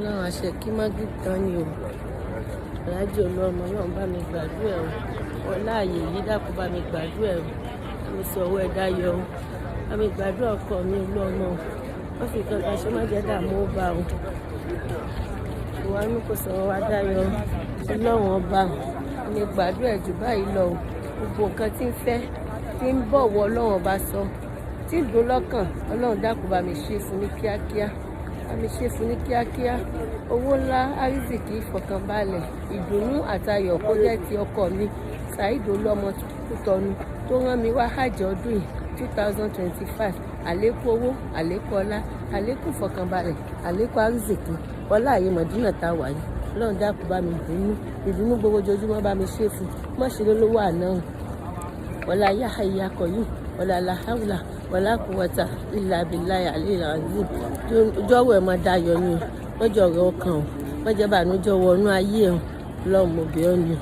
Ọlọ́run àṣẹ kí má gí tán ni o. Alhaji Oluomo náà bá mi gbàdúrà o. Ọlá ààyè yìí dákun bá mi gbàdúrà o. Mo sọ ọwọ́ ẹ̀dá yọ o. Bá mi gbàdúrà ọkọ mi Oluomo o. Wọ́n fi kankan ṣe má jẹ́ dààmú ó bá o. Ìwà ní kò sọ̀rọ̀ wá dáyọ̀ Ọlọ́run ọba mi gbàdúrà jù báyìí lọ o. Gbogbo nǹkan tí ń fẹ́ tí ń bọ̀ wọ Ọlọ́run ọba sọ tí ń dùn lọ́kàn Ọlọ́run dákun bá mi ṣe fún ní kíákíá. Bá mi ṣe fún ní kíákíá. Owó ńlá àrísìkí ìfọ̀kànbalẹ̀ ìdùnnú àtayọ̀ kó jẹ́ ti ọkọ mi Saheed Oluomo Cotonou tó rán mi wá hajj ọdún yìí 2025. Àlékún owó, àlékún ọlá, àlékún ìfọ̀kànbalẹ̀, àlékún àrísìkí ọlá àyè Mọ̀dínà tá a wà yìí. Ọlọ́run dákun bá mi ìdùnnú gbogbo ojoojúmọ́ bá mi ṣe fún má ṣe lólówó àná wala yahya qayyum wala la hawla wala quwwata illa billahi aliyil azim. Jọ̀wọ́ ẹ má dayọ̀ ni o. Mọ́jọ́ rẹ̀ ọkàn o. Mọ́jọ́ bànújẹ́ wọnú ayé o. Ọlọ́run mo bẹ̀ ọ́ ni o.